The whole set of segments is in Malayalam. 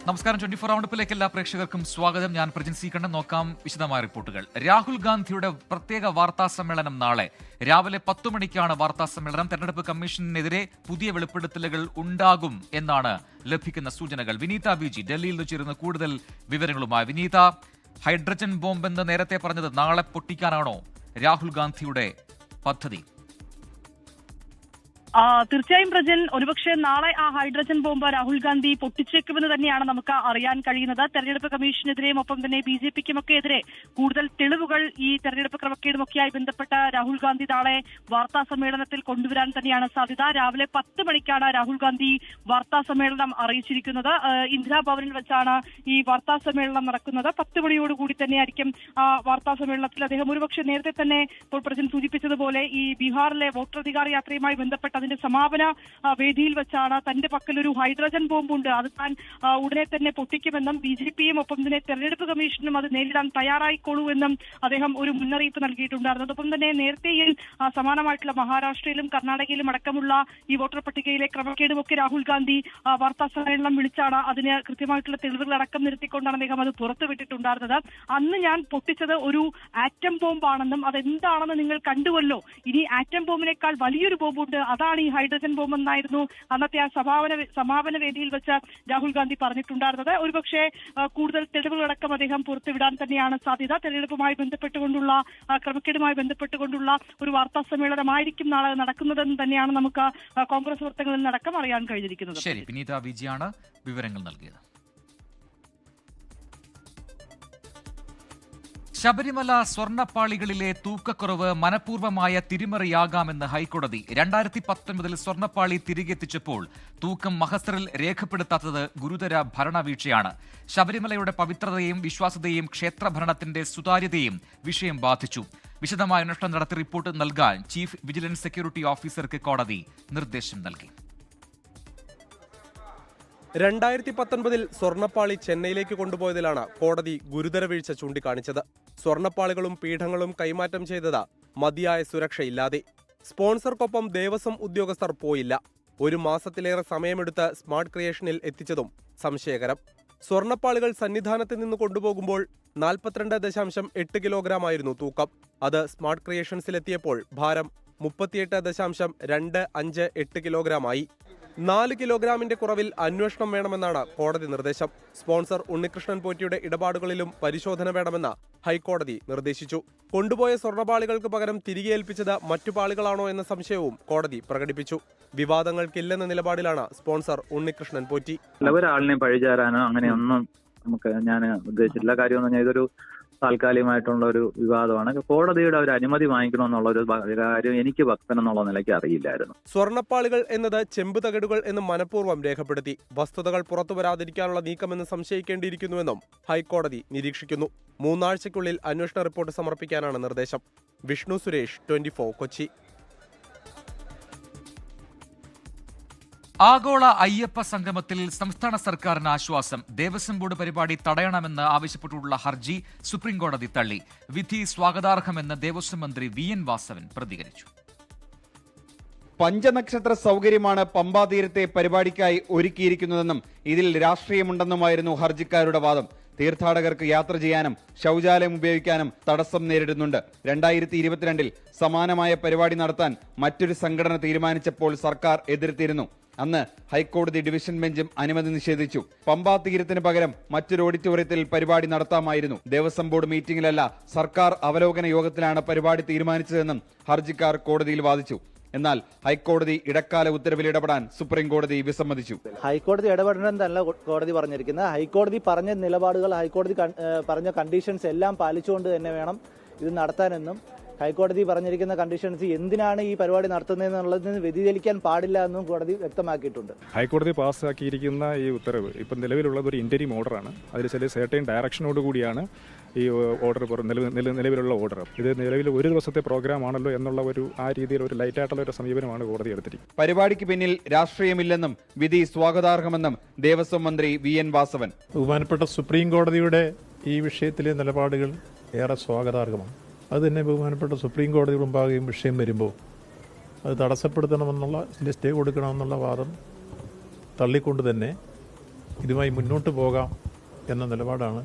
നമസ്കാരം. 24 റൗണ്ടപ്പിലേക്ക് എല്ലാ പ്രേക്ഷകർക്കും സ്വാഗതം. ഞാൻ പ്രജിൻ സി കണ്ണൻ. നോക്കാം വിശദമായ റിപ്പോർട്ടുകൾ. രാഹുൽ ഗാന്ധിയുടെ പ്രത്യേക വാർത്താ സമ്മേളനം നാളെ രാവിലെ 10 മണിക്കാണ് വാർത്താ സമ്മേളനം. തെരഞ്ഞെടുപ്പ് കമ്മീഷനെതിരെ പുതിയ വെളിപ്പെടുത്തലുകൾ ഉണ്ടാകും എന്നാണ് ലഭിക്കുന്ന സൂചനകൾ. വിനീത ബിജി ഡൽഹിയിൽ നിന്ന് ചേരുന്ന കൂടുതൽ വിവരങ്ങളുമായി. വിനീത, ഹൈഡ്രജൻ ബോംബെന്ന് നേരത്തെ പറഞ്ഞത് നാളെ പൊട്ടിക്കാനാണോ രാഹുൽ ഗാന്ധിയുടെ പദ്ധതി? തീർച്ചയായും പ്രജൻ, ഒരുപക്ഷെ നാളെ ആ ഹൈഡ്രജൻ ബോംബ് രാഹുൽ ഗാന്ധി പൊട്ടിച്ചേക്കുമെന്ന് തന്നെയാണ് നമുക്ക് അറിയാൻ കഴിയുന്നത്. തെരഞ്ഞെടുപ്പ് കമ്മീഷനെതിരെയും ഒപ്പം തന്നെ BJPക്കുമൊക്കെ എതിരെ കൂടുതൽ തെളിവുകൾ ഈ തെരഞ്ഞെടുപ്പ് ക്രമക്കേടുമൊക്കെയായി ബന്ധപ്പെട്ട രാഹുൽ ഗാന്ധി നാളെ വാർത്താ സമ്മേളനത്തിൽ കൊണ്ടുവരാൻ തന്നെയാണ് സാധ്യത. രാവിലെ 10 മണിക്കാണ് രാഹുൽ ഗാന്ധി വാർത്താ സമ്മേളനം അറിയിച്ചിരിക്കുന്നത്. ഇന്ദിരാഭവനിൽ വെച്ചാണ് ഈ വാർത്താ സമ്മേളനം നടക്കുന്നത്. 10 മണിയോടുകൂടി തന്നെയായിരിക്കും വാർത്താ സമ്മേളനത്തിൽ അദ്ദേഹം ഒരുപക്ഷെ നേരത്തെ തന്നെ ഇപ്പോൾ പ്രജൻ സൂചിപ്പിച്ചതുപോലെ ഈ ബീഹാറിലെ വോട്ടറധികാർ യാത്രയുമായി ബന്ധപ്പെട്ട് അതിന്റെ സമാപന വേദിയിൽ വെച്ചാണ് തന്റെ പക്കൽ ഒരു ഹൈഡ്രജൻ ബോംബുണ്ട്, അത് താൻ ഉടനെ തന്നെ പൊട്ടിക്കുമെന്നും BJPയും ഒപ്പം തന്നെ തെരഞ്ഞെടുപ്പ് കമ്മീഷനും അത് നേരിടാൻ തയ്യാറായിക്കോളൂ എന്നും അദ്ദേഹം ഒരു മുന്നറിയിപ്പ് നൽകിയിട്ടുണ്ടായിരുന്നു. അതോടൊപ്പം തന്നെ നേരത്തെയും സമാനമായിട്ടുള്ള മഹാരാഷ്ട്രയിലും കർണാടകയിലും അടക്കമുള്ള ഈ വോട്ടർ പട്ടികയിലെ ക്രമക്കേടുമൊക്കെ രാഹുൽ ഗാന്ധി വാർത്താ സമ്മേളനം വിളിച്ചാണ് അതിന് കൃത്യമായിട്ടുള്ള തെളിവുകൾ അടക്കം നിരത്തിക്കൊണ്ടാണ് അദ്ദേഹം അത് പുറത്തുവിട്ടിട്ടുണ്ടായിരുന്നത്. അന്ന് ഞാൻ പൊട്ടിച്ചത് ഒരു ആറ്റം ബോംബാണെന്നും അതെന്താണെന്ന് നിങ്ങൾ കണ്ടുവല്ലോ, ഇനി ആറ്റം ബോംബിനേക്കാൾ വലിയൊരു ബോംബുണ്ട്, അതാണ് ഈ ഹൈഡ്രജൻ ബോംബ് എന്നായിരുന്നു അന്നത്തെ ആ സമാപന വേദിയിൽ വെച്ച് രാഹുൽ ഗാന്ധി പറഞ്ഞിട്ടുണ്ടായിരുന്നത്. ഒരുപക്ഷെ കൂടുതൽ തെളിവുകളടക്കം അദ്ദേഹം പുറത്തുവിടാൻ തന്നെയാണ് സാധ്യത. തെരഞ്ഞെടുപ്പുമായി ബന്ധപ്പെട്ടുകൊണ്ടുള്ള ക്രമക്കേടുമായി ബന്ധപ്പെട്ടുകൊണ്ടുള്ള ഒരു വാർത്താ സമ്മേളനമായിരിക്കും നാളെ നടക്കുന്നതെന്ന് തന്നെയാണ് നമുക്ക് കോൺഗ്രസ് വൃത്തങ്ങളിൽ നിന്നടക്കം അറിയാൻ കഴിഞ്ഞിരിക്കുന്നത്. ശരി, വിനീത വിജിയാണ് വിവരങ്ങൾ നൽകിയത്. ശബരിമല സ്വർണ്ണപ്പാളികളിലെ തൂക്കക്കുറവ് മനഃപൂർവ്വമായ തിരിമറിയാകാമെന്ന് ഹൈക്കോടതി. 2019 സ്വർണ്ണപ്പാളി തിരികെത്തിച്ചപ്പോൾ തൂക്കം മഹസറിൽ രേഖപ്പെടുത്താത്തത് ഗുരുതര ഭരണവീഴ്ചയാണ്. ശബരിമലയുടെ പവിത്രതയെയും വിശ്വാസ്യതയെയും ക്ഷേത്രഭരണത്തിന്റെ സുതാര്യതയും വിഷയം ബാധിച്ചു. വിശദമായ അന്വേഷണം നടത്തി റിപ്പോർട്ട് നൽകാൻ ചീഫ് വിജിലൻസ് സെക്യൂരിറ്റി ഓഫീസർക്ക് കോടതി നിർദ്ദേശം നൽകി. 2019 സ്വർണ്ണപ്പാളി ചെന്നൈയിലേക്ക് കൊണ്ടുപോയതിലാണ് കോടതി ഗുരുതര വീഴ്ച ചൂണ്ടിക്കാണിച്ചത്. സ്വർണ്ണപ്പാളികളും പീഠങ്ങളും കൈമാറ്റം ചെയ്തത് മതിയായ സുരക്ഷയില്ലാതെ. സ്പോൺസർക്കൊപ്പം ദേവസ്വം ഉദ്യോഗസ്ഥർ പോയില്ല. 1 മാസത്തിലേറെ സമയമെടുത്ത് സ്മാർട്ട് ക്രിയേഷനിൽ എത്തിച്ചതും സംശയകരം. സ്വർണ്ണപ്പാളികൾ സന്നിധാനത്ത് നിന്ന് കൊണ്ടുപോകുമ്പോൾ 42.8 കിലോഗ്രാം ആയിരുന്നു തൂക്കം. അത് സ്മാർട്ട് ക്രിയേഷൻസിലെത്തിയപ്പോൾ ഭാരം 38.258 കിലോഗ്രാമായി. 4 കിലോഗ്രാമിന്റെ കുറവിൽ അന്വേഷണം വേണമെന്നാണ് കോടതി നിർദ്ദേശം. സ്പോൺസർ ഉണ്ണികൃഷ്ണൻ പോറ്റിയുടെ ഇടപാടുകളിലും പരിശോധന വേണമെന്ന് ഹൈക്കോടതി നിർദ്ദേശിച്ചു. കൊണ്ടുപോയ സ്വർണ്ണപാളികൾക്ക് പകരം തിരികെ ഏൽപ്പിച്ചത് മറ്റു പാളികളാണോ എന്ന സംശയവും കോടതി പ്രകടിപ്പിച്ചു. വിവാദങ്ങൾക്കില്ലെന്ന നിലപാടിലാണ് സ്പോൺസർ ഉണ്ണികൃഷ്ണൻ പോറ്റി. ഒരാളിനെ പഴിചാരാനോ അങ്ങനെയൊന്നും ഞാൻ ഉദ്ദേശിച്ചില്ല. കാര്യം ഇതൊരു താൽക്കാലികമായിട്ടുള്ള ഒരു വിവാദമാണ്. കോടതിയുടെ ഒരു അനുമതി വാങ്ങിക്കണമെന്നുള്ള ഒരു കാര്യം എനിക്ക് ഭക്തൻ എന്നുള്ള നിലയ്ക്ക് അറിയില്ലായിരുന്നു. സ്വർണ്ണപ്പാളികൾ എന്നത് ചെമ്പ് തകിടുകൾ എന്ന് മനഃപൂർവ്വം രേഖപ്പെടുത്തി. വസ്തുതകൾ പുറത്തു വരാതിരിക്കാനുള്ള നീക്കമെന്ന് സംശയിക്കേണ്ടിയിരിക്കുന്നുവെന്നും ഹൈക്കോടതി നിരീക്ഷിക്കുന്നു. 3 ആഴ്ചയ്ക്കുള്ളിൽ അന്വേഷണ റിപ്പോർട്ട് സമർപ്പിക്കാനാണ് നിർദ്ദേശം. വിഷ്ണു സുരേഷ്, 24 കൊച്ചി. ആഗോള അയ്യപ്പ സംഗമത്തിൽ സംസ്ഥാന സർക്കാരിന് ആശ്വാസം. ദേവസ്വം ബോർഡ് പരിപാടി തടയണമെന്ന് ആവശ്യപ്പെട്ടുള്ള ഹർജി സുപ്രീംകോടതി തള്ളി. വിധി സ്വാഗതാർഹമെന്ന് ദേവസ്വം മന്ത്രി VN വാസവൻ പ്രതികരിച്ചു. പഞ്ചനക്ഷത്ര സൗകര്യമാണ് പമ്പാതീരത്തെ പരിപാടിക്കായി ഒരുക്കിയിരിക്കുന്നതെന്നും ഇതിൽ രാഷ്ട്രീയമുണ്ടെന്നുമായിരുന്നു ഹർജിക്കാരുടെ വാദം. തീർത്ഥാടകർക്ക് യാത്ര ചെയ്യാനും ശൌചാലയം ഉപയോഗിക്കാനും തടസ്സം നേരിടുന്നുണ്ട്. 2022 സമാനമായ പരിപാടി നടത്താൻ മറ്റൊരു സംഘടന തീരുമാനിച്ചപ്പോൾ സർക്കാർ എതിർത്തിരുന്നു. അന്ന് ഹൈക്കോടതി ഡിവിഷൻ ബെഞ്ചും അനുമതി നിഷേധിച്ചു. പമ്പാ തീരത്തിന് പകരം മറ്റൊരു ഓഡിറ്റോറിയത്തിൽ പരിപാടി നടത്താമായിരുന്നു. ദേവസ്വം ബോർഡ് മീറ്റിംഗിലല്ല, സർക്കാർ അവലോകന യോഗത്തിലാണ് പരിപാടി തീരുമാനിച്ചതെന്നും ഹർജിക്കാർ കോടതിയിൽ വാദിച്ചു. എന്നാൽ ഹൈക്കോടതി ഇടക്കാല ഉത്തരവിൽ ഇടപെടാൻ സുപ്രീം കോടതി വിസമ്മതിച്ചു. ഹൈക്കോടതി ഇടപെടണമെന്നല്ല കോടതി പറഞ്ഞിരിക്കുന്നത്. ഹൈക്കോടതി പറഞ്ഞ നിലപാടുകൾ, ഹൈക്കോടതി പറഞ്ഞ കണ്ടീഷൻസ് എല്ലാം പാലിച്ചുകൊണ്ട് തന്നെ വേണം ഇത് നടത്താനെന്നും ഹൈക്കോടതി പറഞ്ഞിരിക്കുന്ന കണ്ടീഷൻസ് എന്തിനാണ് ഈ പരിപാടി നടത്തുന്നതെന്നുള്ളതിന് വ്യതിചലിക്കാൻ പാടില്ല എന്നും കോടതി വ്യക്തമാക്കിയിട്ടുണ്ട്. ഹൈക്കോടതി പാസ്സാക്കിയിരിക്കുന്ന ഈ ഉത്തരവ് ഇപ്പം നിലവിലുള്ളത് ഒരു ഇന്റരിം ഓർഡറാണ്. അതിൽ ചില സർട്ടൈൻ ഡയറക്ഷനോട് കൂടിയാണ് ഈ ഓർഡർ നിലവിലുള്ള ഓർഡർ. ഇത് നിലവിൽ ഒരു ദിവസത്തെ പ്രോഗ്രാം ആണല്ലോ എന്നുള്ള ആ രീതിയിൽ ഒരു ലൈറ്റായിട്ടുള്ള ഒരു സമീപനമാണ് കോടതി എടുത്തിരിക്കുന്നത്. പരിപാടിക്ക് പിന്നിൽ രാഷ്ട്രീയമില്ലെന്നും വിധി സ്വാഗതാർഹമെന്നും ദേവസ്വം മന്ത്രി VN വാസവൻ. ബഹുമാനപ്പെട്ട സുപ്രീം കോടതിയുടെ ഈ വിഷയത്തിലെ നിലപാടുകൾ ഏറെ സ്വാഗതാർഹമാണ്. അത് തന്നെ ബഹുമാനപ്പെട്ട സുപ്രീം കോടതി മുമ്പാകെയും വിഷയം വരുമ്പോൾ അത് തടസ്സപ്പെടുത്തണമെന്നുള്ള സ്റ്റേ കൊടുക്കണമെന്നുള്ള വാദം തള്ളിക്കൊണ്ട് തന്നെ ഇതുമായി മുന്നോട്ട് പോകാം എന്ന നിലപാടാണ്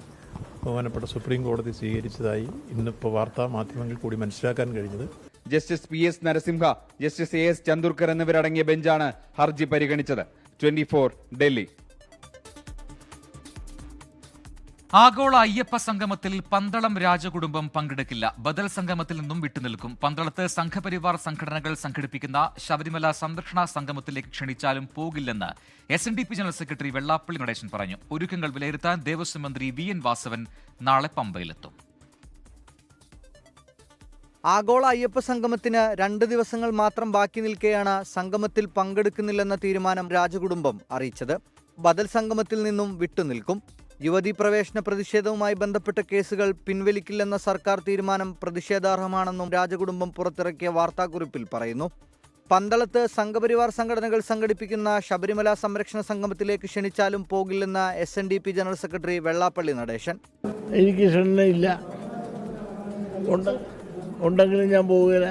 ബഹുമാനപ്പെട്ട സുപ്രീം കോടതി സ്വീകരിച്ചതായി ഇന്നിപ്പോൾ വാർത്താ മാധ്യമങ്ങളിൽ കൂടി മനസ്സിലാക്കാൻ കഴിഞ്ഞത്. Justice PS Narasimha, justice AS Chandurkar എന്നിവരടങ്ങിയ ബെഞ്ചാണ് ഹർജി പരിഗണിച്ചത്. 24 ഡൽഹി. ആഗോള അയ്യപ്പ സംഗമത്തിൽ പന്തളം രാജകുടുംബം പങ്കെടുക്കില്ല. ബദൽ സംഗമത്തിൽ നിന്നും വിട്ടുനിൽക്കും. പന്തളത്ത് സംഘപരിവാർ സംഘടനകൾ സംഘടിപ്പിക്കുന്ന ശബരിമല സംരക്ഷണ സംഗമത്തിലേക്ക് ക്ഷണിച്ചാലും പോകില്ലെന്ന് SNDP general secretary Vellappally Natesan പറഞ്ഞു. ഒരുക്കങ്ങൾ വിലയിരുത്താൻ ദേവസ്വം മന്ത്രി VN വാസവൻ നാളെ പമ്പയിലെത്തും. ആഗോള അയ്യപ്പ സംഗമത്തിന് 2 ദിവസങ്ങൾ മാത്രം ബാക്കി നിൽക്കെയാണ് സംഗമത്തിൽ പങ്കെടുക്കുന്നില്ലെന്ന തീരുമാനം രാജകുടുംബം അറിയിച്ചത്. ബദൽ സംഗമത്തിൽ നിന്നും വിട്ടുനിൽക്കും. യുവതീ പ്രവേശന പ്രതിഷേധവുമായി ബന്ധപ്പെട്ട കേസുകൾ പിൻവലിക്കില്ലെന്ന സർക്കാർ തീരുമാനം പ്രതിഷേധാർഹമാണെന്നും രാജകുടുംബം പുറത്തിറക്കിയ വാർത്താക്കുറിപ്പിൽ പറയുന്നു. പന്തളത്ത് സംഘപരിവാർ സംഘടനകൾ സംഘടിപ്പിക്കുന്ന ശബരിമല സംരക്ഷണ സംഗമത്തിലേക്ക് ക്ഷണിച്ചാലും പോകില്ലെന്ന SNDP general secretary Vellappally Natesan. എനിക്ക് ക്ഷണയില്ല, ഉണ്ടെങ്കിലും ഞാൻ പോകില്ല.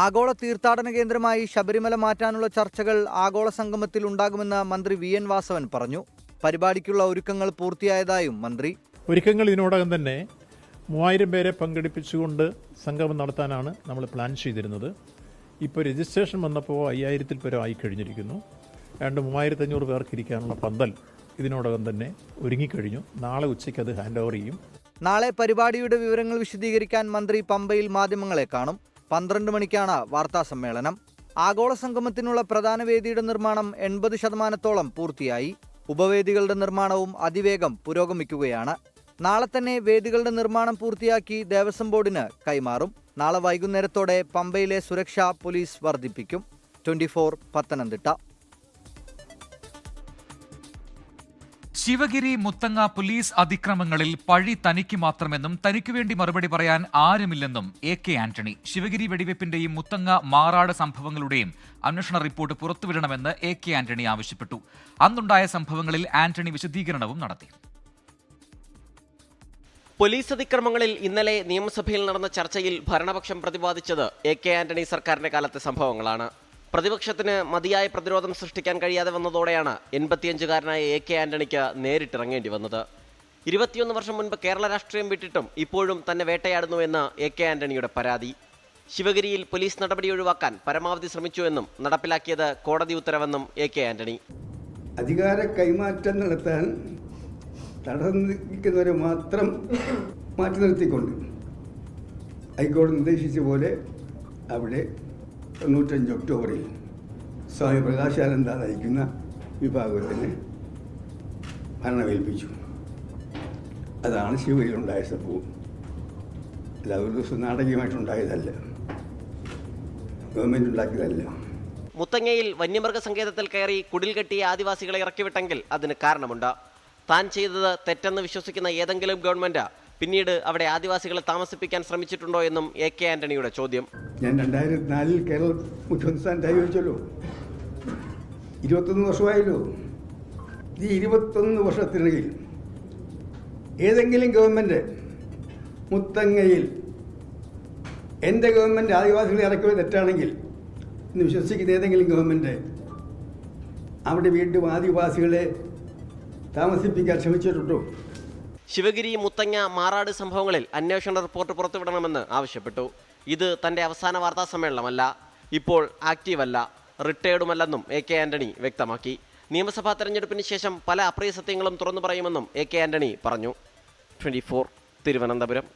ആഗോള തീർത്ഥാടന കേന്ദ്രമായി ശബരിമല മാറ്റാനുള്ള ചർച്ചകൾ ആഗോള സംഗമത്തിൽ ഉണ്ടാകുമെന്ന് മന്ത്രി VN വാസവൻ പറഞ്ഞു. പരിപാടിക്കുള്ള ഒരുക്കങ്ങൾ പൂർത്തിയായതായും മന്ത്രി. ഒരുക്കങ്ങൾ ഇതിനോടകം തന്നെ 3000 പേരെ പങ്കെടുപ്പിച്ചുകൊണ്ട് സംഗമം നടത്താനാണ് നമ്മൾ പ്ലാൻ ചെയ്തിരുന്നത്. ഇപ്പോൾ രജിസ്ട്രേഷൻ വന്നപ്പോൾ 5000-ൽ പേരെ ആയിക്കഴിഞ്ഞിരിക്കുന്നു. 3500 പേർക്ക് ഇരിക്കാനുള്ള പന്തൽ ഇതിനോടകം തന്നെ ഒരുങ്ങിക്കഴിഞ്ഞു. നാളെ ഉച്ചയ്ക്ക് അത് ഹാൻഡ് ഓവർ ചെയ്യും. നാളെ പരിപാടിയുടെ വിവരങ്ങൾ വിശദീകരിക്കാൻ മന്ത്രി പമ്പയിൽ മാധ്യമങ്ങളെ കാണും. 12 മണിക്കാണ് വാർത്താ സമ്മേളനം. ആഗോള സംഗമത്തിനുള്ള പ്രധാന വേദിയുടെ നിർമ്മാണം 80% പൂർത്തിയായി. ഉപവേദികളുടെ നിർമ്മാണവും അതിവേഗം പുരോഗമിക്കുകയാണ്. നാളെ തന്നെ വേദികളുടെ നിർമ്മാണം പൂർത്തിയാക്കി ദേവസ്വം ബോർഡിന് കൈമാറും. നാളെ വൈകുന്നേരത്തോടെ പമ്പയിലെ സുരക്ഷ പോലീസ് വർദ്ധിപ്പിക്കും. 24 പത്തനംതിട്ട. ശിവഗിരി മുത്തങ്ങ പോലീസ് അതിക്രമങ്ങളിൽ പഴി തനിക്ക് മാത്രമെന്നും തനിക്കു വേണ്ടി മറുപടി പറയാൻ ആരുമില്ലെന്നും AK ആന്റണി. ശിവഗിരി വെടിവെപ്പിന്റെയും മുത്തങ്ങ മാറാട് സംഭവങ്ങളുടെയും അന്വേഷണ റിപ്പോർട്ട് പുറത്തുവിടണമെന്ന് AK ആന്റണി ആവശ്യപ്പെട്ടു. അന്നുണ്ടായ സംഭവങ്ങളിൽ ആന്റണി വിശദീകരണവും നടത്തി. പോലീസ് അതിക്രമങ്ങളിൽ ഇന്നലെ നിയമസഭയിൽ നടന്ന ചർച്ചയിൽ ഭരണപക്ഷം പ്രതിപാദിച്ചത് AK ആന്റണി സർക്കാരിന്റെ കാലത്തെ സംഭവങ്ങളാണ്. പ്രതിപക്ഷത്തിന് മതിയായ പ്രതിരോധം സൃഷ്ടിക്കാൻ കഴിയാതെ വന്നതോടെയാണ് 85-കാരനായ AK ആന്റണിക്ക് നേരിട്ടിറങ്ങേണ്ടി വന്നത്. 21 വർഷം മുൻപ് കേരള രാഷ്ട്രീയം വിട്ടിട്ടും ഇപ്പോഴും തന്നെ വേട്ടയാടുന്നുവെന്ന് AK ആന്റണിയുടെ പരാതി. ശിവഗിരിയിൽ പോലീസ് നടപടി ഒഴിവാക്കാൻ പരമാവധി ശ്രമിച്ചുവെന്നും നടപ്പിലാക്കിയത് കോടതി ഉത്തരവെന്നും AK ആന്റണി. അധികാര കൈമാറ്റം നടത്താൻ തടസ്സം നിൽക്കുന്നവരെ മാത്രം മാറ്റി നിർത്തിക്കൊണ്ട് ഹൈക്കോടതി നിർദ്ദേശിച്ച പോലെ അവിടെ 95 ഒക്ടോബറിൽ സ്വാമി പ്രകാശാനന്ദ നയിക്കുന്ന വിഭാഗത്തിന് ഭരണമേൽപ്പിച്ചു. അതാണ് ശിവഗിരിയിലുണ്ടായ സംഭവം. അല്ല ഒരു ദിവസം നാടകീയമായിട്ടുണ്ടായതല്ല, ഗവൺമെൻറ് ഉണ്ടാക്കിയതല്ല. മുത്തങ്ങയിൽ വന്യമൃഗ സങ്കേതത്തിൽ കയറി കുടിൽ കെട്ടിയ ആദിവാസികളെ ഇറക്കിവിട്ടെങ്കിൽ അതിന് കാരണമുണ്ട്. താൻ ചെയ്തത് തെറ്റെന്ന് വിശ്വസിക്കുന്ന ഏതെങ്കിലും ഗവൺമെന്റ് പിന്നീട് അവിടെ ആദിവാസികളെ താമസിപ്പിക്കാൻ ശ്രമിച്ചിട്ടുണ്ടോ എന്നും AK ആന്റണിയുടെ ചോദ്യം. ഞാൻ 2004 കേരള മുഖ്യമന്ത്രി സ്ഥാനം രാജിവെച്ചല്ലോ. 21 വർഷമായല്ലോ. ഈ 21 വർഷത്തിനിടയിൽ ഏതെങ്കിലും ഗവൺമെൻറ് മുത്തങ്ങയിൽ എൻ്റെ ഗവൺമെൻറ് ആദിവാസികളെ ഇറക്കിയത് തെറ്റാണെങ്കിൽ എന്ന് വിശ്വസിക്കുന്ന ഏതെങ്കിലും ഗവൺമെൻറ് അവിടെ വീണ്ടും ആദിവാസികളെ താമസിപ്പിക്കാൻ ശ്രമിച്ചിട്ടുണ്ടോ? ശിവഗിരി മുത്തങ്ങ മാറാട് സംഭവങ്ങളിൽ അന്വേഷണ റിപ്പോർട്ട് പുറത്തുവിടണമെന്ന് ആവശ്യപ്പെട്ടു. ഇത് തന്റെ അവസാന വാർത്താ സമ്മേളനമല്ല, ഇപ്പോൾ ആക്റ്റീവല്ല, റിട്ടയേർഡുമല്ലെന്നും AK ആന്റണി വ്യക്തമാക്കി. നിയമസഭാ തെരഞ്ഞെടുപ്പിന് ശേഷം പല അപ്രിയ സത്യങ്ങളും തുറന്നു പറയുമെന്നും AK ആന്റണി പറഞ്ഞു. 24 തിരുവനന്തപുരം.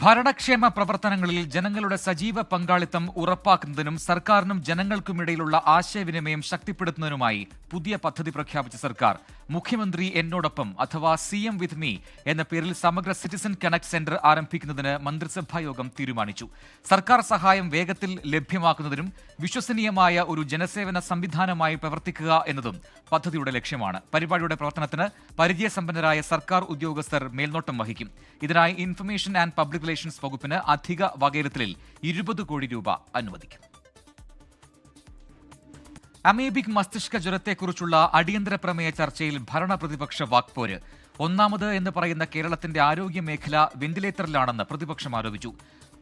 ഭരണക്ഷേമ പ്രവർത്തനങ്ങളിൽ ജനങ്ങളുടെ സജീവ പങ്കാളിത്തം ഉറപ്പാക്കുന്നതിനും സർക്കാരിനും ജനങ്ങൾക്കുമിടയിലുള്ള ആശയവിനിമയം ശക്തിപ്പെടുത്തുന്നതിനുമായി പുതിയ പദ്ധതി പ്രഖ്യാപിച്ച സർക്കാർ മുഖ്യമന്ത്രി എന്നോടൊപ്പം അഥവാ CM വിത്ത് മീ എന്ന പേരിൽ സമഗ്ര സിറ്റിസൺ കണക്ട് സെന്റർ ആരംഭിക്കുന്നതിന് മന്ത്രിസഭാ യോഗം തീരുമാനിച്ചു. സർക്കാർ സഹായം വേഗത്തിൽ ലഭ്യമാക്കുന്നതിനും വിശ്വസനീയമായ ഒരു ജനസേവന സംവിധാനമായി പ്രവർത്തിക്കുക എന്നതും പദ്ധതിയുടെ ലക്ഷ്യമാണ്. പരിപാടിയുടെ പ്രവർത്തനത്തിന് പരിചയസമ്പന്നരായ സർക്കാർ ഉദ്യോഗസ്ഥർ മേൽനോട്ടം വഹിക്കും. ഇതിനായി ഇൻഫർമേഷൻ ആൻഡ് പബ്ലിക് റിലേഷൻസ് വകുപ്പിന് അധിക വകയിരുത്തലിൽ 20 കോടി രൂപ അനുവദിക്കും. അമേബിക് മസ്തിഷ്ക ജ്വരത്തെക്കുറിച്ചുള്ള അടിയന്തര പ്രമേയ ചർച്ചയിൽ ഭരണ പ്രതിപക്ഷ വാക്പോര്. ഒന്നാമത് എന്ന് പറയുന്ന കേരളത്തിന്റെ ആരോഗ്യ മേഖല വെന്റിലേറ്ററിലാണെന്ന് പ്രതിപക്ഷം ആരോപിച്ചു.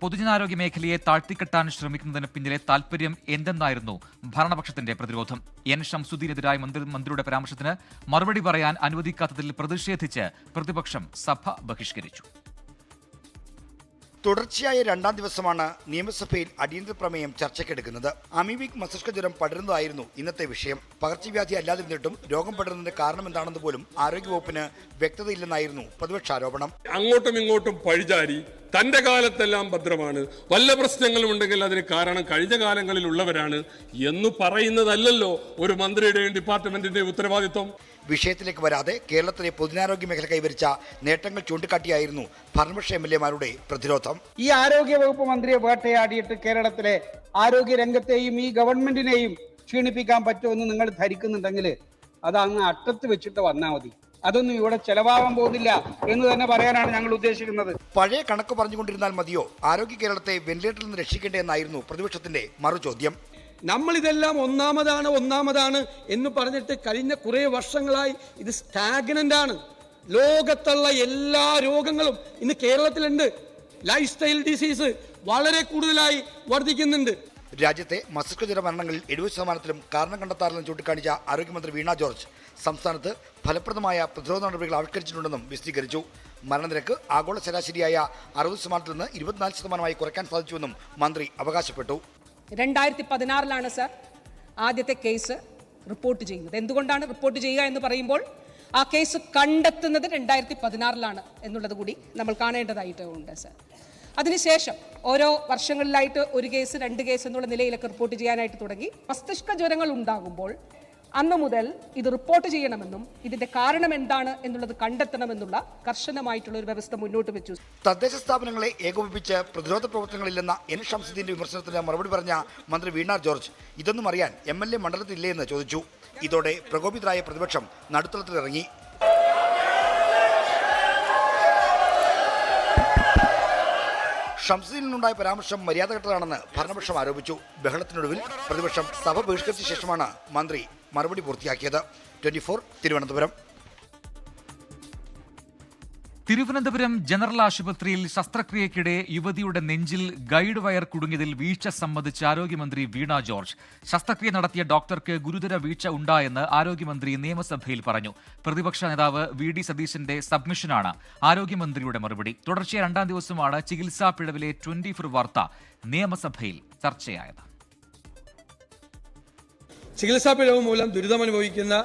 പൊതുജനാരോഗ്യ മേഖലയെ താഴ്ത്തിക്കെട്ടാൻ ശ്രമിക്കുന്നതിന് പിന്നിലെ താൽപര്യം എന്തെന്നായിരുന്നു ഭരണപക്ഷത്തിന്റെ പ്രതിരോധം. എൻ ഷംസുദ്ദീനെതിരായ മന്ത്രിയുടെ പരാമർശത്തിന് മറുപടി പറയാൻ അനുവദിക്കാത്തതിൽ പ്രതിഷേധിച്ച് പ്രതിപക്ഷം സഭ ബഹിഷ്കരിച്ചു. തുടർച്ചയായ രണ്ടാം ദിവസമാണ് നിയമസഭയിൽ അടിയന്തര പ്രമേയം ചർച്ചയ്ക്കെടുക്കുന്നത്. അമീബിക് മസ്തിഷ്ക ജ്വരം പടരുന്നതായിരുന്നു ഇന്നത്തെ വിഷയം. പകർച്ചവ്യാധി അല്ലാതിരുന്നിട്ടും രോഗം പടരുന്നതിന്റെ കാരണം എന്താണെന്ന് പോലും ആരോഗ്യവകുപ്പിന് വ്യക്തതയില്ലെന്നായിരുന്നു പ്രതിപക്ഷ ആരോപണം. അങ്ങോട്ടും ഇങ്ങോട്ടും പഴിചാരി തന്റെ കാലത്തെല്ലാം ഭദ്രമാണ്, വല്ല പ്രശ്നങ്ങളും ഉണ്ടെങ്കിൽ അതിന് കാരണം കഴിഞ്ഞ കാലങ്ങളിലുള്ളവരാണ് എന്ന് പറയുന്നതല്ലല്ലോ ഒരു മന്ത്രിയുടെയും ഡിപ്പാർട്ട്മെന്റിന്റെയും ഉത്തരവാദിത്വം. വിഷയത്തിലേക്ക് വരാതെ കേരളത്തിലെ പൊതുജനാരോഗ്യ മേഖല കൈവരിച്ച നേട്ടങ്ങൾ ചൂണ്ടിക്കാട്ടിയായിരുന്നു ഭരണപക്ഷ MLA-മാരുടെ പ്രതിരോധം. ഈ ആരോഗ്യ വകുപ്പ് മന്ത്രിയെ വേട്ടയാടിയിട്ട് കേരളത്തിലെ ആരോഗ്യ രംഗത്തെയും ഈ ഗവൺമെന്റിനെയും ക്ഷീണിപ്പിക്കാൻ പറ്റുമെന്ന് നിങ്ങൾ ധരിക്കുന്നുണ്ടെങ്കിൽ അത് അങ്ങ് അറ്റത്ത് വെച്ചിട്ട് വന്നാൽ മതി. അതൊന്നും ഇവിടെ ചെലവാകാൻ പോകുന്നില്ല എന്ന് തന്നെ പറയാനാണ് ഞങ്ങൾ ഉദ്ദേശിക്കുന്നത്. പഴയ കണക്ക് പറഞ്ഞുകൊണ്ടിരുന്നാൽ മതിയോ ആരോഗ്യ കേരളത്തെ വെന്റിലേറ്ററിൽ നിന്ന് രക്ഷിക്കേണ്ടതെന്നായിരുന്നു പ്രതിപക്ഷത്തിന്റെ മറുചോദ്യം. നമ്മളിതെല്ലാം ഒന്നാമതാണ് എന്ന് പറഞ്ഞിട്ട് കഴിഞ്ഞ കുറേ വർഷങ്ങളായി ഇത് സ്റ്റാഗ്നന്റ് ആണ്. ലോകത്തുള്ള എല്ലാ രോഗങ്ങളും ഇന്ന് കേരളത്തിലുണ്ട്. ലൈഫ് സ്റ്റൈൽ ഡിസീസ് വളരെ കൂടുതലായി വർദ്ധിക്കുന്നുണ്ട്. രാജ്യത്തെ മസ്തിഷ്ക ജ്വര മരണങ്ങളിൽ 70%-ലും കാരണം കണ്ടെത്താറില്ലെന്ന് ചൂണ്ടിക്കാണിച്ച ആരോഗ്യമന്ത്രി വീണ ജോർജ് സംസ്ഥാനത്ത് ഫലപ്രദമായ പ്രതിരോധ നടപടികൾ ആവിഷ്കരിച്ചിട്ടുണ്ടെന്നും വിശദീകരിച്ചു. മരണനിരക്ക് ആഗോള ശരാശരിയായ 60%-ൽ നിന്ന് 24%-ആയി കുറയ്ക്കാൻ സാധിച്ചുവെന്നും മന്ത്രി അവകാശപ്പെട്ടു. 2016 സർ ആദ്യത്തെ കേസ് റിപ്പോർട്ട് ചെയ്യുന്നത്. എന്തുകൊണ്ടാണ് റിപ്പോർട്ട് ചെയ്യുക എന്ന് പറയുമ്പോൾ ആ കേസ് കണ്ടെത്തുന്നത് 2016 എന്നുള്ളത് കൂടി നമ്മൾ കാണേണ്ടതായിട്ടുണ്ട് സർ. അതിനുശേഷം ഓരോ വർഷങ്ങളിലായിട്ട് 1 കേസ് 2 കേസ് എന്നുള്ള നിലയിലൊക്കെ റിപ്പോർട്ട് ചെയ്യാനായിട്ട് തുടങ്ങി. മസ്തിഷ്ക ജ്വരങ്ങൾ ഉണ്ടാകുമ്പോൾ അന്ന് മുതൽ ഇത് റിപ്പോർട്ട് ചെയ്യണമെന്നും ഇതിന്റെ കാരണം എന്താണ് എന്നുള്ളത് കണ്ടെത്തണമെന്നുള്ള കർശനമായിട്ടുള്ള ഒരു വ്യവസ്ഥ മുന്നോട്ട് വെച്ചു. തദ്ദേശ സ്ഥാപനങ്ങളെ ഏകോപിപ്പിച്ച് പ്രതിരോധ പ്രവർത്തനങ്ങളില്ലെന്ന എൻ ഷംസുദ്ദീന്റെ വിമർശനത്തിന് മറുപടി പറഞ്ഞ മന്ത്രി വീണ ജോർജ് ഇതൊന്നും അറിയാൻ MLA മണ്ഡലത്തിലില്ലേ എന്ന് ചോദിച്ചു. ഇതോടെ പ്രകോപിതരായ പ്രതിപക്ഷം നടുത്തളത്തിലിറങ്ങി. ഷംസുദ്ദീനിൽ നിന്നുണ്ടായ പരാമർശം മര്യാദകെട്ടതാണെന്ന് ഭരണപക്ഷം ആരോപിച്ചു. ബഹളത്തിനൊടുവിൽ പ്രതിപക്ഷം സഭ ബഹിഷ്കരിച്ച ശേഷമാണ് മന്ത്രി മറുപടി പൂർത്തിയാക്കിയത്. 24 തിരുവനന്തപുരം. തിരുവനന്തപുരം ജനറൽ ആശുപത്രിയിൽ ശസ്ത്രക്രിയയ്ക്കിടെ യുവതിയുടെ നെഞ്ചിൽ ഗൈഡ് വയർ കുടുങ്ങിയതിൽ വീഴ്ച സംബന്ധിച്ച് ആരോഗ്യമന്ത്രി വീണ ജോർജ്. ശസ്ത്രക്രിയ നടത്തിയ ഡോക്ടർക്ക് ഗുരുതര വീഴ്ച ഉണ്ടായെന്ന് ആരോഗ്യമന്ത്രി നിയമസഭയിൽ പറഞ്ഞു. പ്രതിപക്ഷ നേതാവ് VD സതീശന്റെ സബ്മിഷനാണ് ആരോഗ്യമന്ത്രിയുടെ മറുപടി. തുടർച്ചയായ രണ്ടാം ദിവസമാണ് ചികിത്സാ പിഴവിലെ 24 വാർത്ത നിയമസഭയിൽ ചർച്ചയായത്. ചികിത്സാ പിഴവ് മൂലം ദുരിതമനുഭവിക്കുന്ന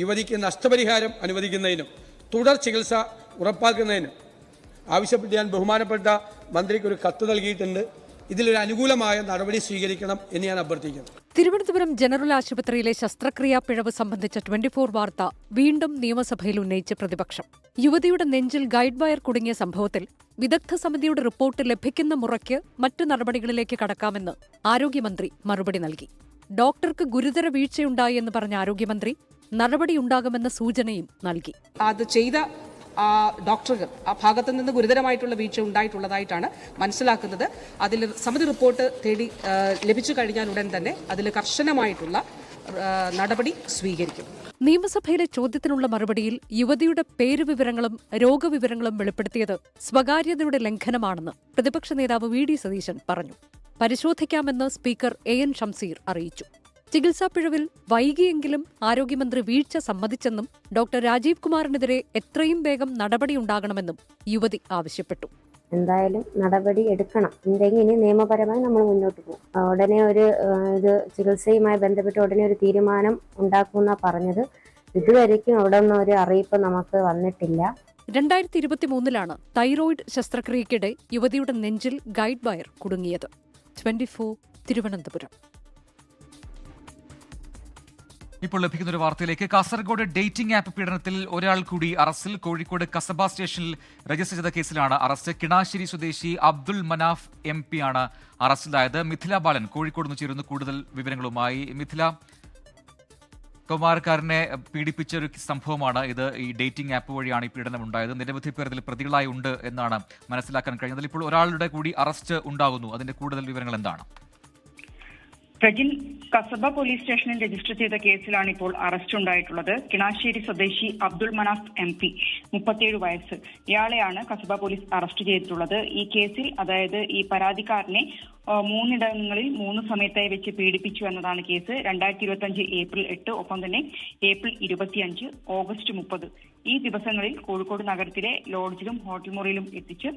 യുവതിക്ക് നഷ്ടപരിഹാരം അനുവദിക്കുന്നതിനും തുടർ ചികിത്സ ഉറപ്പാക്കുന്നതിനും ആവശ്യപ്പെട്ട് ഞാൻ ബഹുമാനപ്പെട്ട മന്ത്രിക്ക് ഒരു കത്ത് നൽകിയിട്ടുണ്ട്. ഇതിലൊരു അനുകൂലമായ നടപടി സ്വീകരിക്കണം എന്ന് ഞാൻ അഭ്യർത്ഥിക്കുന്നു. തിരുവനന്തപുരം ജനറൽ ആശുപത്രിയിലെ ശസ്ത്രക്രിയാ പിഴവ് സംബന്ധിച്ച 24 വാർത്ത വീണ്ടും നിയമസഭയിൽ ഉന്നയിച്ച് പ്രതിപക്ഷം. യുവതിയുടെ നെഞ്ചിൽ ഗൈഡ് വയർ കുടുങ്ങിയ സംഭവത്തിൽ വിദഗ്ധ സമിതിയുടെ റിപ്പോർട്ട് ലഭിക്കുന്ന മുറയ്ക്ക് മറ്റു നടപടികളിലേക്ക് കടക്കാമെന്ന് ആരോഗ്യമന്ത്രി മറുപടി നൽകി. ഡോക്ടർക്ക് ഗുരുതര വീഴ്ചയുണ്ടായി എന്ന് പറഞ്ഞ ആരോഗ്യമന്ത്രി നടപടിയുണ്ടാകുമെന്ന സൂചനയും നൽകി. അത് ചെയ്ത ഡോക്ടർക്ക് ആ ഭാഗത്ത് നിന്ന് ഗുരുതരമായിട്ടുള്ള വീഴ്ച ഉണ്ടായിട്ടുള്ളതായിട്ടാണ് മനസ്സിലാക്കുന്നത്. അതിൽ സമിതി റിപ്പോർട്ട് ലഭിച്ചു കഴിഞ്ഞാൽ ഉടൻ തന്നെ അതിൽ കർശനമായിട്ടുള്ള നടപടി സ്വീകരിക്കും. നിയമസഭയിലെ ചോദ്യത്തിനുള്ള മറുപടിയിൽ യുവതിയുടെ പേരുവിവരങ്ങളും രോഗവിവരങ്ങളും വെളിപ്പെടുത്തിയത് സ്വകാര്യതയുടെ ലംഘനമാണെന്ന് പ്രതിപക്ഷ നേതാവ് VD സതീശൻ പറഞ്ഞു. പരിശോധിക്കാമെന്ന് സ്പീക്കർ AN ഷംസീർ അറിയിച്ചു. ചികിത്സാ പിഴവിൽ വൈകിയെങ്കിലും ആരോഗ്യമന്ത്രി വീഴ്ച സമ്മതിച്ചെന്നും ഡോക്ടർ രാജീവ് കുമാറിനെതിരെ എത്രയും വേഗം നടപടിയുണ്ടാകണമെന്നും യുവതി ആവശ്യപ്പെട്ടു. എന്തായാലും നടപടി എടുക്കണം. എന്തെങ്കിലും ഇനി നിയമപരമായി നമ്മൾ മുന്നോട്ട് പോകും. ഉടനെ ഒരു ചികിത്സയുമായി ബന്ധപ്പെട്ട് ഉടനെ ഒരു തീരുമാനം ഉണ്ടാക്കുമെന്നാ പറഞ്ഞത്. ഇതുവരെയ്ക്കും അവിടെ ഒന്നും ഒരു അറിയിപ്പ് നമുക്ക് വന്നിട്ടില്ല. 2023 തൈറോയിഡ് ശസ്ത്രക്രിയയ്ക്കിടെ യുവതിയുടെ നെഞ്ചിൽ ഗൈഡ് വയർ കുടുങ്ങിയത്. 24 തിരുവനന്തപുരം. ഇപ്പോൾ ലഭിക്കുന്ന ഒരു വാർത്തയിലേക്ക്. കാസർഗോഡ് ഡേറ്റിംഗ് ആപ്പ് പീഡനത്തിൽ ഒരാൾ കൂടി അറസ്റ്റിൽ. കോഴിക്കോട് കസബ സ്റ്റേഷനിൽ രജിസ്റ്റർ ചെയ്ത കേസിലാണ് അറസ്റ്റ്. കിണാശ്ശേരി സ്വദേശി അബ്ദുൾ മനാഫ് MP ആണ് അറസ്റ്റിലായത്. മിഥില ബാലൻ കോഴിക്കോട് നിന്ന് ചേരുന്നു കൂടുതൽ വിവരങ്ങളുമായി. മിഥില, കൗമാരക്കാരനെ പീഡിപ്പിച്ച ഒരു സംഭവമാണ് ഇത്. ഈ ഡേറ്റിംഗ് ആപ്പ് വഴിയാണ് ഈ പീഡനം ഉണ്ടായത്. നിരവധി പേർ ഇതിൽ പ്രതികളായി ഉണ്ട് എന്നാണ് മനസ്സിലാക്കാൻ കഴിയുന്നത്. ഇപ്പോൾ ഒരാളുടെ കൂടി അറസ്റ്റ് ഉണ്ടാകുന്നു. അതിന്റെ കൂടുതൽ വിവരങ്ങൾ എന്താണ്? പ്രജിൻ കസബ പോലീസ് സ്റ്റേഷനിൽ രജിസ്റ്റർ ചെയ്ത കേസിലാണ് ഇപ്പോൾ അറസ്റ്റ് ഉണ്ടായിട്ടുള്ളത്. കിണാശ്ശേരി സ്വദേശി അബ്ദുൾ മനാഫ് MP, 37 വയസ്സ്. ഇയാളെയാണ് കസബ പോലീസ് അറസ്റ്റ് ചെയ്തിട്ടുള്ളത്. ഈ കേസിൽ അതായത് ഈ പരാതിക്കാരനെ 3 ഇടങ്ങളിൽ 3 സമയത്തായി വെച്ച് പീഡിപ്പിച്ചു എന്നതാണ് കേസ്. 2025 ഏപ്രിൽ 8, ഒപ്പം തന്നെ ഏപ്രിൽ 25, ഓഗസ്റ്റ് 30 ഈ ദിവസങ്ങളിൽ കോഴിക്കോട് നഗരത്തിലെ ലോഡ്ജിലും ഹോട്ടൽ മുറിയിലും എത്തിച്ച്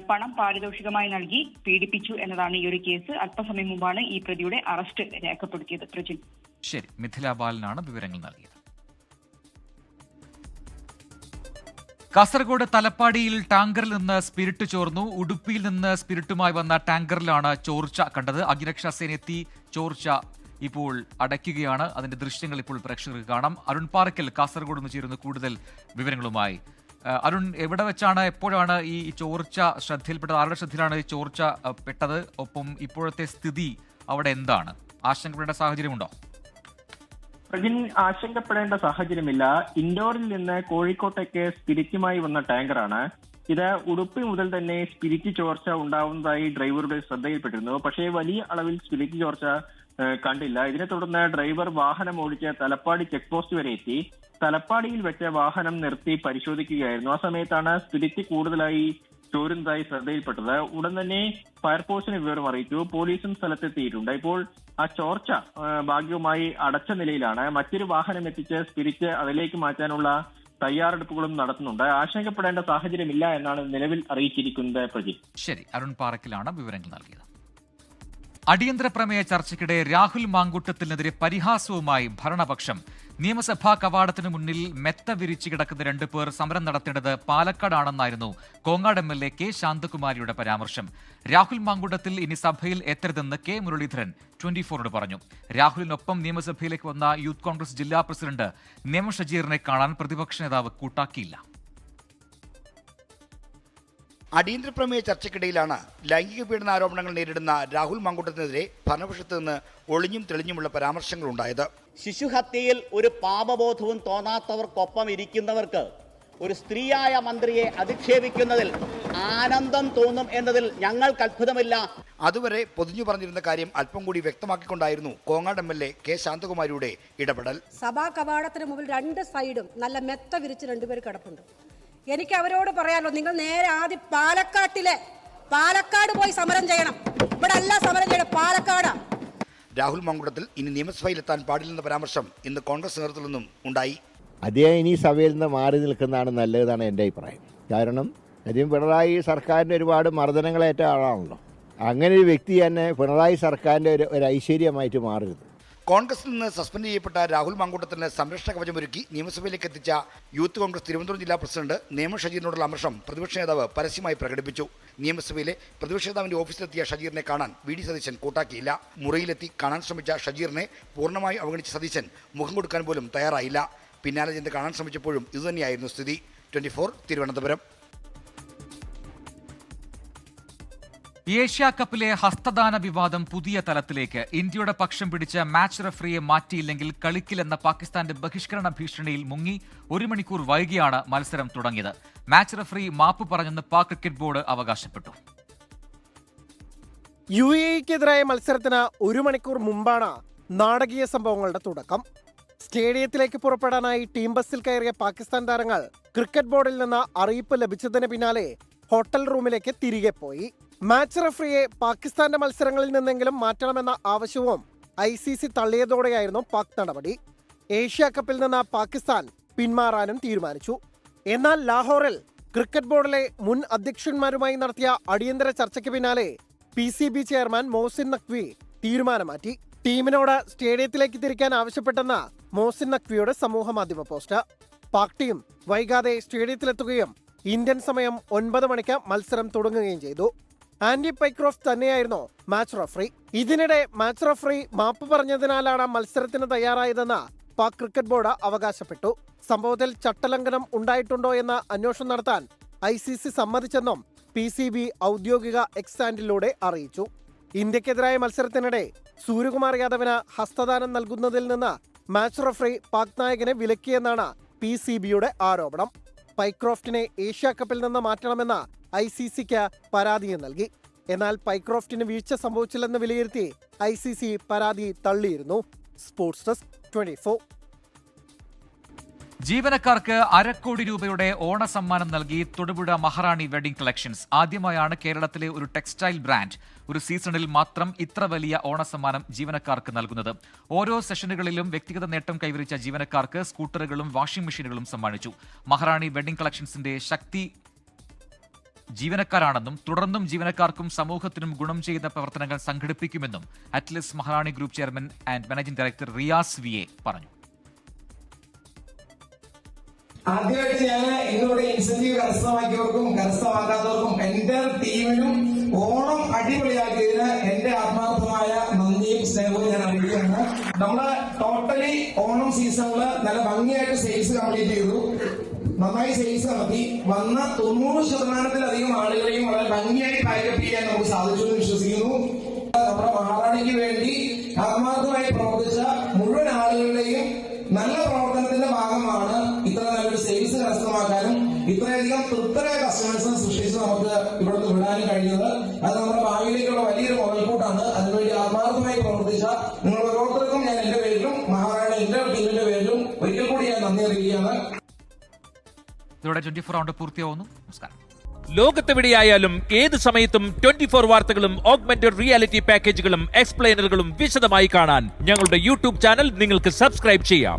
പണം പാരിതോഷികമായി നൽകി പീഡിപ്പിച്ചു എന്നതാണ് ഈ ഒരു കേസ്. അല്പസമയം മുമ്പാണ് ഈ പ്രതിയുടെ അറസ്റ്റ് രേഖപ്പെടുത്തിയത്. പ്രജിൻ. ശരി, മിഥില ബാലനാണ് വിവരങ്ങൾ നൽകിയത്. കാസർഗോഡ് തലപ്പാടിയിൽ ടാങ്കറിൽ നിന്ന് സ്പിരിറ്റ് ചോർന്നു. ഉടുപ്പിയിൽ നിന്ന് സ്പിരിറ്റുമായി വന്ന ടാങ്കറിലാണ് ചോർച്ച കണ്ടത്. അഗ്നിരക്ഷാസേന എത്തി ചോർച്ച ഇപ്പോൾ അടയ്ക്കുകയാണ്. അതിന്റെ ദൃശ്യങ്ങൾ ഇപ്പോൾ പ്രേക്ഷകർക്ക് കാണാം. അരുൺ പാറക്കൽ കാസർഗോഡ് നിന്ന് ചേരുന്ന കൂടുതൽ വിവരങ്ങളുമായി. അരുൺ, എവിടെ വെച്ചാണ്, എപ്പോഴാണ് ഈ ചോർച്ച ശ്രദ്ധയിൽപ്പെട്ടത്? ആരുടെ ശ്രദ്ധയിലാണ് ഈ ചോർച്ച പെട്ടത്? ഒപ്പം ഇപ്പോഴത്തെ സ്ഥിതി അവിടെ എന്താണ്? ആശങ്കപ്പെടേണ്ട സാഹചര്യമുണ്ടോ? പ്രജിൻ, ആശങ്കപ്പെടേണ്ട സാഹചര്യമില്ല. ഇൻഡോറിൽ നിന്ന് കോഴിക്കോട്ടേക്ക് സ്പിരിറ്റുമായി വന്ന ടാങ്കറാണ് ഇത്. ഉടുപ്പി മുതൽ തന്നെ സ്പിരിറ്റ് ചോർച്ച ഉണ്ടാവുന്നതായി ഡ്രൈവറുടെ ശ്രദ്ധയിൽപ്പെട്ടിരുന്നു. പക്ഷേ വലിയ അളവിൽ സ്പിരിറ്റ് ചോർച്ച കണ്ടില്ല. ഇതിനെ തുടർന്ന് ഡ്രൈവർ വാഹനം ഓടിച്ച് തലപ്പാടി ചെക്ക് പോസ്റ്റ് വരെ എത്തി. തലപ്പാടിയിൽ വെച്ച് വാഹനം നിർത്തി പരിശോധിക്കുകയായിരുന്നു. ആ സമയത്താണ് സ്പിരിറ്റ് കൂടുതലായി ചോരുന്നതായി ശ്രദ്ധയിൽപ്പെട്ടത്. ഉടൻ തന്നെ ഫയർഫോഴ്സിന് വിവരം അറിയിച്ചു. പോലീസും സ്ഥലത്തെത്തിയിട്ടുണ്ട്. ഇപ്പോൾ ആ ചോർച്ച ഭാഗികമായി അടച്ച നിലയിലാണ്. മറ്റൊരു വാഹനം എത്തിച്ച് സ്പിരിറ്റ് അതിലേക്ക് മാറ്റാനുള്ള തയ്യാറെടുപ്പുകളും നടത്തുന്നുണ്ട്. ആശങ്കപ്പെടേണ്ട സാഹചര്യമില്ല എന്നാണ് നിലവിൽ അറിയിച്ചിരിക്കുന്നത്. പ്രജി. ശരി, അരുൺ പാറക്കിലാണ് വിവരങ്ങൾ നൽകിയത്. അടിയന്തര പ്രമേയ ചർച്ചയ്ക്കിടെ രാഹുൽ മാങ്കൂട്ടത്തിനെതിരെ പരിഹാസവുമായി ഭരണപക്ഷം. നിയമസഭാ കവാടത്തിനു മുന്നിൽ മെത്ത വിരിച്ചു കിടക്കുന്ന 2 പേർ സമരം നടത്തേണ്ടത് പാലക്കാടാണെന്നായിരുന്നു കോങ്ങാട് MLA കെ ശാന്തകുമാരിയുടെ പരാമർശം. രാഹുൽ മാങ്കൂട്ടത്തിൽ ഇനി സഭയിൽ എത്തരുതെന്ന് കെ മുരളീധരൻ 24 പറഞ്ഞു. രാഹുലിനൊപ്പം നിയമസഭയിലേക്ക് വന്ന യൂത്ത് കോൺഗ്രസ് ജില്ലാ പ്രസിഡന്റ് നേമം ഷജീറിനെ കാണാൻ പ്രതിപക്ഷ നേതാവ് കൂട്ടാക്കിയില്ല. അടിയന്തര പ്രമേയ ചർച്ചയ്ക്കിടയിലാണ് ലൈംഗിക പീഡന ആരോപണങ്ങൾ നേരിടുന്ന രാഹുൽ മാങ്കൂട്ടത്തിനെതിരെ ഭരണപക്ഷത്ത് നിന്ന് ഒളിഞ്ഞും തെളിഞ്ഞുമുള്ള പരാമർശങ്ങളുണ്ടായത്. ശിശുഹത്യയിൽ ഒരു പാപബോധവും തോന്നാത്തവർക്കൊപ്പം ഇരിക്കുന്നവർക്ക് ഒരു സ്ത്രീയായ മന്ത്രിയെ അധിക്ഷേപിക്കുന്നതിൽ ആനന്ദം തോന്നും എന്നതിൽ ഞങ്ങൾക്ക് അത്ഭുതമില്ല. അതുവരെ പൊതിഞ്ഞു പറഞ്ഞിരുന്ന കാര്യം അല്പം കൂടി വ്യക്തമാക്കിക്കൊണ്ടായിരുന്നു കോങ്ങാട് MLA കെ ശാന്തകുമാരിയുടെ ഇടപെടൽ. സഭാ കവാടത്തിന് മുമ്പിൽ 2 സൈഡും നല്ല മെത്ത വിരിച്ച് 2 പേര് കിടപ്പുണ്ട്. എനിക്ക് അവരോട് പറയാലോ, നിങ്ങൾ നേരെ ആദ്യം പാലക്കാട് പോയി സമരം ചെയ്യണം. ഇവിടെ അല്ല സമരം ചെയ്യണം, പാലക്കാടാ. രാഹുൽ മാങ്കൂട്ടത്തിൽ ഇനി നിയമസഭയിലെത്താൻ പാടില്ലെന്ന പരാമർശം ഇന്ന് കോൺഗ്രസ് നേതൃത്വത്തിൽ നിന്നും ഉണ്ടായി. അദ്ദേഹം ഇനി സഭയിൽ നിന്ന് മാറി നിൽക്കുന്നതാണ് നല്ലതാണ് എൻ്റെ അഭിപ്രായം. കാരണം അദ്ദേഹം പിണറായി സർക്കാരിൻ്റെ ഒരുപാട് മർദ്ദനങ്ങളേറ്റ ആളാണല്ലോ. അങ്ങനെ ഒരു വ്യക്തി തന്നെ പിണറായി സർക്കാരിൻ്റെ ഒരു ഐശ്വര്യമായിട്ട് മാറരുത്. കോൺഗ്രസിൽ നിന്ന് സസ്പെൻഡ് ചെയ്യപ്പെട്ട രാഹുൽ മാങ്കൂട്ടത്തിന് സംരക്ഷണ കവചമൊരുക്കി നിയമസഭയിലേക്ക് എത്തിച്ച യൂത്ത് കോൺഗ്രസ് തിരുവനന്തപുരം ജില്ലാ പ്രസിഡന്റ് നേമം ഷജീറിനോടുള്ള അമർഷം പ്രതിപക്ഷ നേതാവ് പരസ്യമായി പ്രകടിപ്പിച്ചു. നിയമസഭയിലെ പ്രതിപക്ഷ നേതാവിന്റെ ഓഫീസിലെത്തിയ ഷജീറിനെ കാണാൻ VD സതീശൻ കൂട്ടാക്കിയില്ല. മുറിയിലെത്തി കാണാൻ ശ്രമിച്ച ഷജീറിനെ പൂർണ്ണമായി അവഗണിച്ച സതീശൻ മുഖം കൊടുക്കാൻ പോലും തയ്യാറായില്ല. പിന്നാലെ ചെന്ന് കാണാൻ ശ്രമിച്ചപ്പോഴും ഇതുതന്നെയായിരുന്നു സ്ഥിതി. 24 തിരുവനന്തപുരം. ഏഷ്യാ കപ്പിലെ ഹസ്തദാന വിവാദം പുതിയ തലത്തിലേക്ക്. ഇന്ത്യയുടെ പക്ഷം പിടിച്ച മാച്ച് റഫറിയെ മാറ്റിയില്ലെങ്കിൽ കളിക്കില്ലെന്ന പാകിസ്ഥാന്റെ ബഹിഷ്കരണ ഭീഷണിയിൽ മുങ്ങി 1 മണിക്കൂർ വൈകിയാണ് മത്സരം തുടങ്ങിയത്. മാച്ച് റഫറി മാപ്പ് പറഞ്ഞെന്ന് പാക് ക്രിക്കറ്റ് ബോർഡ് അവകാശപ്പെട്ടു. UAE-ക്കെതിരായ മത്സരത്തിന് 1 മണിക്കൂർ മുമ്പാണ് നാടകീയ സംഭവങ്ങളുടെ തുടക്കം. സ്റ്റേഡിയത്തിലേക്ക് പുറപ്പെടാനായി ടീം ബസ്സിൽ കയറിയ പാകിസ്ഥാൻ താരങ്ങൾ ക്രിക്കറ്റ് ബോർഡിൽ നിന്ന് അറിയിപ്പ് ലഭിച്ചതിന് പിന്നാലെ ഹോട്ടൽ റൂമിലേക്ക് തിരികെ പോയി. മാച്ച് റഫറിയെ പാകിസ്ഥാന്റെ മത്സരങ്ങളിൽ നിന്നെങ്കിലും മാറ്റണമെന്ന ആവശ്യവും ICC തള്ളിയതോടെയായിരുന്നു പാക് നടപടി. ഏഷ്യ കപ്പിൽ നിന്ന് പാകിസ്ഥാൻ പിന്മാറാനും തീരുമാനിച്ചു. എന്നാൽ ലാഹോറിൽ ക്രിക്കറ്റ് ബോർഡിലെ മുൻ അധ്യക്ഷന്മാരുമായി നടത്തിയ അടിയന്തര ചർച്ചയ്ക്ക് പിന്നാലെ PCB ചെയർമാൻ മോഹസിൻ നഖ്വി തീരുമാനം മാറ്റി. ടീമിനോട് സ്റ്റേഡിയത്തിലേക്ക് തിരിക്കാൻ ആവശ്യപ്പെട്ടെന്ന മോഹസിൻ നഖ്വിയുടെ സമൂഹ മാധ്യമ പോസ്റ്റ്. പാക് ടീം വൈകാതെ സ്റ്റേഡിയത്തിലെത്തുകയും ഇന്ത്യൻ സമയം 9 മണിക്ക് മത്സരം തുടങ്ങുകയും ചെയ്തു. ആൻഡി പൈക്രോഫ്റ്റ് തന്നെയായിരുന്നു മാച്ച് റഫറി. ഇതിനിടെ മാച്ച് റഫറി മാപ്പ് പറഞ്ഞതിനാലാണ് മത്സരത്തിന് തയ്യാറായതെന്ന് പാക് ക്രിക്കറ്റ് ബോർഡ് അവകാശപ്പെട്ടു. സംഭവത്തിൽ ചട്ടലംഘനം ഉണ്ടായിട്ടുണ്ടോ എന്ന് അന്വേഷണം നടത്താൻ ICC സമ്മതിച്ചെന്നും PCB ഔദ്യോഗിക എക്സ് ഹാൻഡിലൂടെ അറിയിച്ചു. ഇന്ത്യക്കെതിരായ മത്സരത്തിനിടെ സൂര്യകുമാർ യാദവിന് ഹസ്തദാനം നൽകുന്നതിൽ നിന്ന് മാച്ച് റഫറി പാക് നായകനെ വിലക്കിയെന്നാണ് PCBയുടെ ആരോപണം. പൈക്രോഫ്റ്റിനെ ഏഷ്യ കപ്പിൽ നിന്ന് മാറ്റണമെന്ന് ICCക്ക് പരാതിയും നൽകി. എന്നാൽ പൈക്രോഫ്റ്റിന് വീഴ്ച സംഭവിച്ചില്ലെന്ന് വിലയിരുത്തി ICC പരാതി തള്ളിയിരുന്നു. Sports desk 24. ജീവനക്കാർക്ക് 1/2 കോടി രൂപയുടെ ഓണസമ്മാനം നൽകി തൊടുപുഴ മഹാറാണി വെഡിംഗ് കളക്ഷൻസ്. ആദ്യമായാണ് കേരളത്തിലെ ഒരു ടെക്സ്റ്റൈൽ ബ്രാൻഡ് ഒരു സീസണിൽ മാത്രം ഇത്ര വലിയ ഓണസമ്മാനം ജീവനക്കാർക്ക് നൽകുന്നത്. ഓരോ സെഷനുകളിലും വ്യക്തിഗത നേട്ടം കൈവരിച്ച ജീവനക്കാർക്ക് സ്കൂട്ടറുകളും വാഷിംഗ് മെഷീനുകളും സമ്മാനിച്ചു. മഹാറാണി വെഡിംഗ് കളക്ഷൻസിന്റെ ശക്തി ജീവനക്കാരാണെന്നും തുടർന്നും ജീവനക്കാർക്കും സമൂഹത്തിനും ഗുണം ചെയ്യുന്ന പ്രവർത്തനങ്ങൾ സംഘടിപ്പിക്കുമെന്നും Atlas Maharani group chairman and managing director Riyas VA പറഞ്ഞു. ആദ്യമായിട്ട് ഞാൻ ഇന്നിവിടെ ഇൻസെന്റീവ് കരസ്ഥമാക്കിയവർക്കും കരസ്ഥമാക്കാത്തവർക്കും എന്റെ ടീമിനും ഓണം അടിപൊളിയാക്കിയതിന് എന്റെ ആത്മാർത്ഥമായ നന്ദിയും സ്നേഹവും ഞാൻ അറിയിക്കുകയാണ്. നമ്മള് ടോട്ടലി ഓണം സീസണില് നല്ല ഭംഗിയായിട്ട് സെയിൽസ് കംപ്ലീറ്റ് ചെയ്തു. നന്നായി സെയിൽസ് നടത്തി. വന്ന 90% ആളുകളെയും വളരെ ഭംഗിയായി പാക്കപ്പ് ചെയ്യാൻ നമുക്ക് സാധിച്ചു എന്ന് വിശ്വസിക്കുന്നു. നമ്മുടെ മഹാറാണിക്ക് വേണ്ടി ആത്മാർത്ഥമായി പ്രവർത്തിച്ച മുഴുവൻ ആളുകളുടെയും നല്ല പ്രവർത്തനത്തിന്റെ ഭാഗമാണ് ഇത്ര നല്ലൊരു സെയിൽസ് കരസ്ഥമാക്കാനും ഇത്രയധികം തൃപ്തരായ കസ്റ്റമേഴ്സിനെ സൃഷ്ടിച്ച് നമുക്ക് ഇവിടുന്ന് വിടാനും കഴിയുന്നത്. അത് നമ്മുടെ ഭാവിയിലേക്കുള്ള വലിയൊരു മുതൽക്കൂട്ടാണ്. അതിനുവേണ്ടി ആത്മാർത്ഥമായി പ്രവർത്തിച്ച നിങ്ങൾ ഓരോരുത്തർക്കും ഞാൻ എന്റെ പേരിലും മഹാറാണി എന്റെ ടീമിന്റെ പേരിലും ഒരിക്കൽ കൂടി ഞാൻ നന്ദി അറിയിക്കുകയാണ്. ഇതോടെ 24 റൗണ്ട് പൂർത്തിയാവുന്നു. നമസ്കാരം. ലോകത്തെവിടെയായാലും ഏത് സമയത്തും 24 വാർത്തകളും ഓഗ്മെന്റഡ് റിയാലിറ്റി പാക്കേജുകളും എക്സ്പ്ലെയിനറുകളും വിശദമായി കാണാൻ ഞങ്ങളുടെ YouTube ചാനൽ നിങ്ങൾക്ക് സബ്സ്ക്രൈബ് ചെയ്യാം.